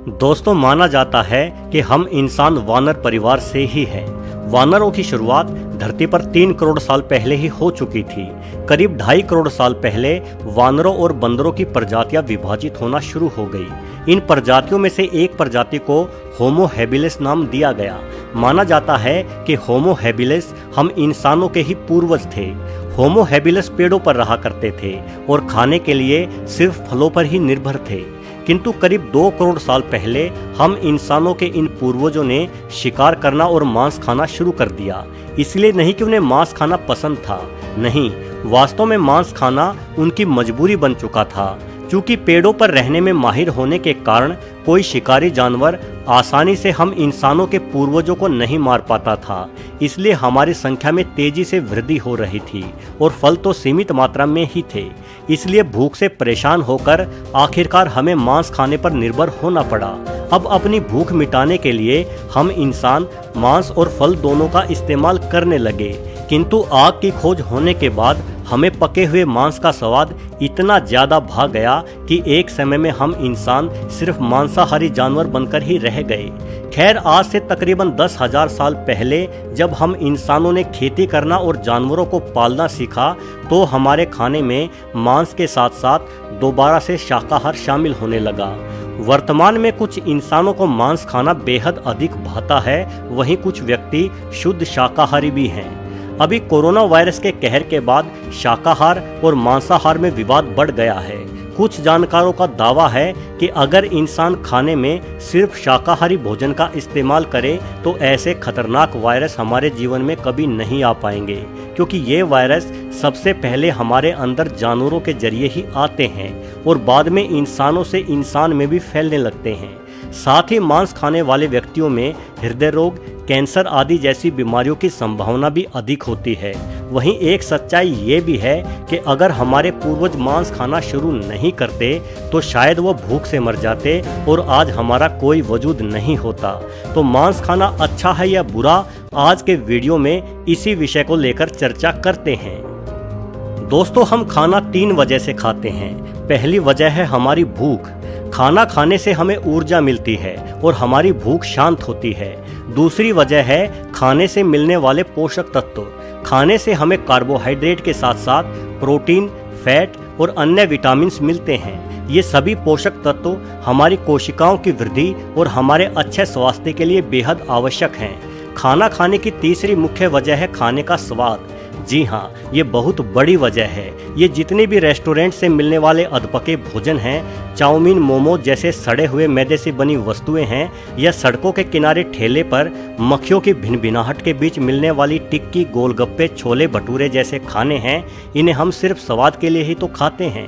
दोस्तों, माना जाता है कि हम इंसान वानर परिवार से ही हैं। वानरों की शुरुआत धरती पर 3 करोड़ साल पहले ही हो चुकी थी। करीब 2.5 करोड़ साल पहले वानरों और बंदरों की प्रजातियां विभाजित होना शुरू हो गई। इन प्रजातियों में से एक प्रजाति को होमो हैबिलिस नाम दिया गया। माना जाता है कि होमो हैबिलिस हम इंसानों के ही पूर्वज थे। होमो हैबिलिस पेड़ों पर रहा करते थे और खाने के लिए सिर्फ फलों पर ही निर्भर थे। किंतु करीब 2 करोड़ साल पहले हम इंसानों के इन पूर्वजों ने शिकार करना और मांस खाना शुरू कर दिया। इसलिए नहीं कि उन्हें मांस खाना पसंद था, नहीं, वास्तव में मांस खाना उनकी मजबूरी बन चुका था। क्योंकि पेड़ों पर रहने में माहिर होने के कारण कोई शिकारी जानवर आसानी से हम इंसानों के पूर्वजों को नहीं मार पाता था। इसलिए हमारी संख्या में तेजी से वृद्धि हो रही थी और फल तो सीमित मात्रा में ही थे। इसलिए भूख से परेशान होकर आखिरकार हमें मांस खाने पर निर्भर होना पड़ा। अब अपनी भूख मिटाने के लिए हम इंसान मांस और फल दोनों का इस्तेमाल करने लगे। किंतु आग की खोज होने के बाद हमें पके हुए मांस का स्वाद इतना ज्यादा भा गया कि एक समय में हम इंसान सिर्फ मांसाहारी जानवर बनकर ही रह गए। खैर, आज से तकरीबन 10,000 साल पहले जब हम इंसानों ने खेती करना और जानवरों को पालना सीखा तो हमारे खाने में मांस के साथ साथ दोबारा से शाकाहार शामिल होने लगा। वर्तमान में कुछ इंसानों को मांस खाना बेहद अधिक भाता है, वहीं कुछ व्यक्ति शुद्ध शाकाहारी भी हैं। अभी कोरोना वायरस के कहर के बाद शाकाहार और मांसाहार में विवाद बढ़ गया है। कुछ जानकारों का दावा है कि अगर इंसान खाने में सिर्फ शाकाहारी भोजन का इस्तेमाल करे तो ऐसे खतरनाक वायरस हमारे जीवन में कभी नहीं आ पाएंगे, क्योंकि ये वायरस सबसे पहले हमारे अंदर जानवरों के जरिए ही आते हैं और बाद में इंसानों से इंसान में भी फैलने लगते हैं। साथ ही मांस खाने वाले व्यक्तियों में हृदय रोग, कैंसर आदि जैसी बीमारियों की संभावना भी अधिक होती है। वहीं एक सच्चाई ये भी है कि अगर हमारे पूर्वज मांस खाना शुरू नहीं करते तो शायद वो भूख से मर जाते और आज हमारा कोई वजूद नहीं होता। तो मांस खाना अच्छा है या बुरा, आज के वीडियो में इसी विषय को लेकर चर्चा करते हैं। दोस्तों, हम खाना 3 वजह से खाते हैं। पहली वजह है हमारी भूख। खाना खाने से हमें ऊर्जा मिलती है और हमारी भूख शांत होती है। दूसरी वजह है खाने से मिलने वाले पोषक तत्व। खाने से हमें कार्बोहाइड्रेट के साथ साथ प्रोटीन, फैट और अन्य विटामिन्स मिलते हैं। ये सभी पोषक तत्व हमारी कोशिकाओं की वृद्धि और हमारे अच्छे स्वास्थ्य के लिए बेहद आवश्यक हैं। खाना खाने की तीसरी मुख्य वजह है खाने का स्वाद। जी हाँ, ये बहुत बड़ी वजह है। ये जितने भी रेस्टोरेंट से मिलने वाले अधपके भोजन हैं, चाउमीन, मोमो जैसे सड़े हुए मैदे से बनी वस्तुएं हैं, या सड़कों के किनारे ठेले पर मक्खियों की भिनभिनाहट के बीच मिलने वाली टिक्की, गोलगप्पे, छोले भटूरे जैसे खाने हैं, इन्हें हम सिर्फ स्वाद के लिए ही तो खाते हैं।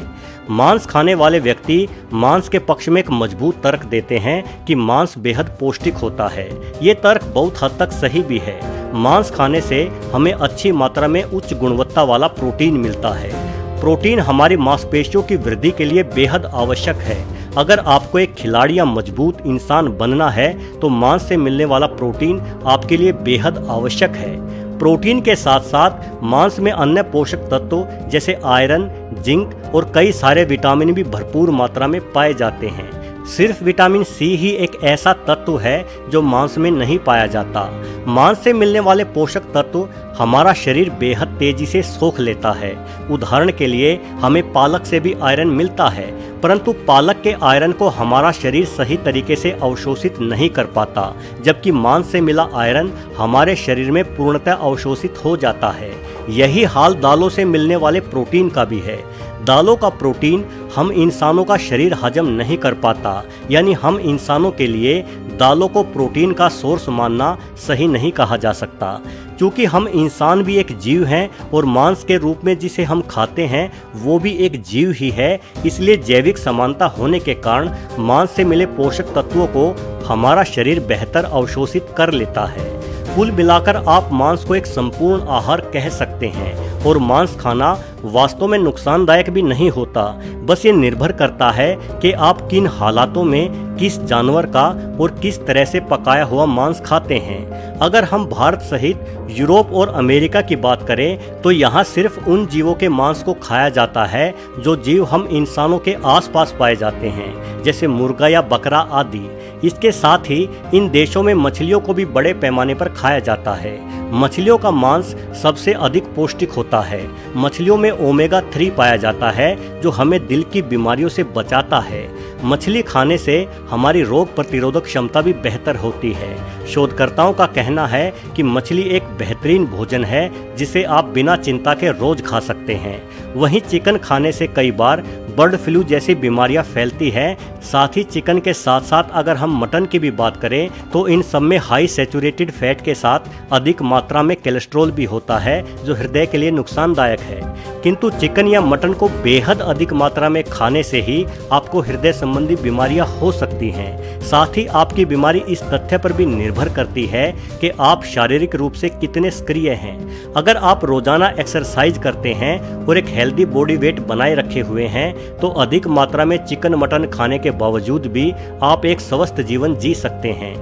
मांस खाने वाले व्यक्ति मांस के पक्ष में एक मजबूत तर्क देते हैं कि मांस बेहद पौष्टिक होता है। ये तर्क बहुत हद तक सही भी है। मांस खाने से हमें अच्छी मात्रा में उच्च गुणवत्ता वाला प्रोटीन मिलता है। प्रोटीन हमारी मांसपेशियों की वृद्धि के लिए बेहद आवश्यक है। अगर आपको एक खिलाड़ी या मजबूत इंसान बनना है तो मांस से मिलने वाला प्रोटीन आपके लिए बेहद आवश्यक है। प्रोटीन के साथ साथ मांस में अन्य पोषक तत्व जैसे आयरन, जिंक और कई सारे विटामिन भी भरपूर मात्रा में पाए जाते हैं। सिर्फ विटामिन सी ही एक ऐसा तत्व है जो मांस में नहीं पाया जाता। मांस से मिलने वाले पोषक तत्व हमारा शरीर बेहद तेजी से सोख लेता है। उदाहरण के लिए हमें पालक से भी आयरन मिलता है, परंतु पालक के आयरन को हमारा शरीर सही तरीके से अवशोषित नहीं कर पाता, जबकि मांस से मिला आयरन हमारे शरीर में पूर्णतः अवशोषित हो जाता है। यही हाल दालों से मिलने वाले प्रोटीन का भी है। दालों का प्रोटीन हम इंसानों का शरीर हजम नहीं कर पाता, यानी हम इंसानों के लिए दालों को प्रोटीन का सोर्स मानना सही नहीं कहा जा सकता। क्योंकि हम इंसान भी एक जीव हैं और मांस के रूप में जिसे हम खाते हैं वो भी एक जीव ही है। इसलिए जैविक समानता होने के कारण मांस से मिले पोषक तत्वों को हमारा शरीर बेहतर अवशोषित कर लेता है। कुल मिलाकर आप मांस को एक संपूर्ण आहार कह सकते हैं और मांस खाना वास्तव में नुकसानदायक भी नहीं होता। बस ये निर्भर करता है कि आप किन हालातों में किस जानवर का और किस तरह से पकाया हुआ मांस खाते हैं। अगर हम भारत सहित यूरोप और अमेरिका की बात करें तो यहाँ सिर्फ उन जीवों के मांस को खाया जाता है जो जीव हम इंसानों के आसपास पाए जाते हैं, जैसे मुर्गा या बकरा आदि। इसके साथ ही इन देशों में मछलियों को भी बड़े पैमाने पर खाया जाता है। मछलियों का मांस सबसे अधिक पौष्टिक होता है। मछलियों में ओमेगा 3 पाया जाता है जो हमें दिल की बीमारियों से बचाता है। मछली खाने से हमारी रोग प्रतिरोधक क्षमता भी बेहतर होती है। शोधकर्ताओं का कहना है कि मछली एक बेहतरीन भोजन है जिसे आप बिना चिंता के रोज खा सकते हैं। वहीं चिकन खाने से कई बार बर्ड फ्लू जैसी बीमारियां फैलती हैं। साथ ही चिकन के साथ साथ अगर हम मटन की भी बात करें तो इन सब में हाई सैचुरेटेड फैट के साथ अधिक मात्रा में कोलेस्ट्रॉल भी होता है जो हृदय के लिए नुकसानदायक है। किंतु चिकन या मटन को बेहद अधिक मात्रा में खाने से ही आपको हृदय संबंधी बीमारियां हो सकती हैं। साथ ही आपकी बीमारी इस तथ्य पर भी निर्भर करती है कि आप शारीरिक रूप से कितने सक्रिय हैं। अगर आप रोजाना एक्सरसाइज करते हैं और एक हेल्दी बॉडी वेट बनाए रखे हुए हैं तो अधिक मात्रा में चिकन मटन खाने के बावजूद भी आप एक स्वस्थ जीवन जी सकते हैं।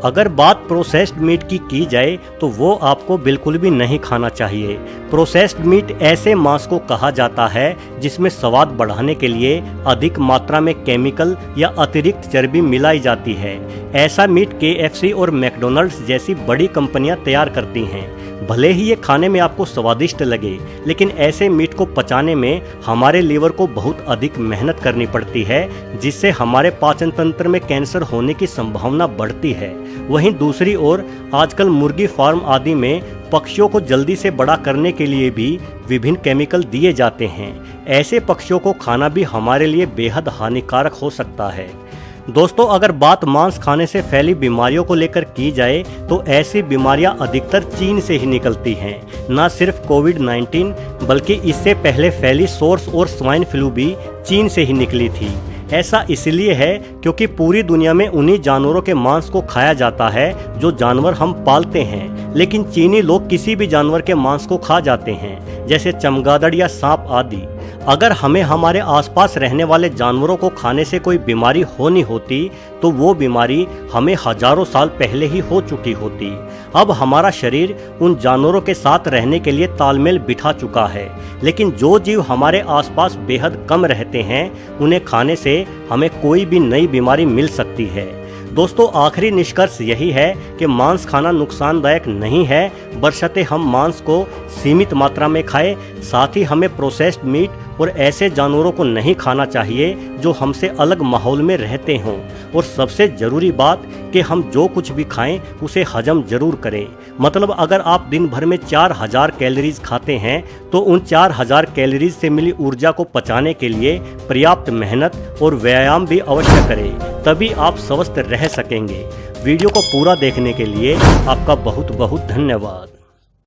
अगर बात प्रोसेस्ड मीट की जाए तो वो आपको बिल्कुल भी नहीं खाना चाहिए। प्रोसेस्ड मीट ऐसे मांस को कहा जाता है जिसमें स्वाद बढ़ाने के लिए अधिक मात्रा में केमिकल या अतिरिक्त चर्बी मिलाई जाती है। ऐसा मीट KFC और मैकडॉनल्ड्स जैसी बड़ी कंपनियां तैयार करती हैं। भले ही ये खाने में आपको स्वादिष्ट लगे, लेकिन ऐसे मीट को पचाने में हमारे लीवर को बहुत अधिक मेहनत करनी पड़ती है, जिससे हमारे पाचन तंत्र में कैंसर होने की संभावना बढ़ती है। वहीं दूसरी ओर आजकल मुर्गी फार्म आदि में पक्षियों को जल्दी से बड़ा करने के लिए भी विभिन्न केमिकल दिए जाते हैं। ऐसे पक्षियों को खाना भी हमारे लिए बेहद हानिकारक हो सकता है। दोस्तों, अगर बात मांस खाने से फैली बीमारियों को लेकर की जाए तो ऐसी बीमारियां अधिकतर चीन से ही निकलती हैं। न सिर्फ कोविड-19 बल्कि इससे पहले फैली सोर्स और स्वाइन फ्लू भी चीन से ही निकली थी। ऐसा इसलिए है क्योंकि पूरी दुनिया में उन्हीं जानवरों के मांस को खाया जाता है जो जानवर हम पालते हैं, लेकिन चीनी लोग किसी भी जानवर के मांस को खा जाते हैं, जैसे चमगादड़ या सांप आदि। अगर हमें हमारे आसपास रहने वाले जानवरों को खाने से कोई बीमारी होनी होती तो वो बीमारी हमें हजारों साल पहले ही हो चुकी होती। अब हमारा शरीर उन जानवरों के साथ रहने के लिए तालमेल बिठा चुका है, लेकिन जो जीव हमारे आसपास बेहद कम रहते हैं उन्हें खाने से हमें कोई भी नई बीमारी मिल सकती है। दोस्तों, आखिरी निष्कर्ष यही है कि मांस खाना नुकसानदायक नहीं है, बशर्ते हम मांस को सीमित मात्रा में खाएं। साथ ही हमें प्रोसेस्ड मीट और ऐसे जानवरों को नहीं खाना चाहिए जो हमसे अलग माहौल में रहते हों। और सबसे ज़रूरी बात कि हम जो कुछ भी खाएं उसे हजम जरूर करें। मतलब अगर आप दिन भर में 4000 कैलोरीज खाते हैं तो उन 4000 कैलोरीज से मिली ऊर्जा को पचाने के लिए पर्याप्त मेहनत और व्यायाम भी अवश्य करें, तभी आप स्वस्थ रह सकेंगे। वीडियो को पूरा देखने के लिए आपका बहुत बहुत धन्यवाद।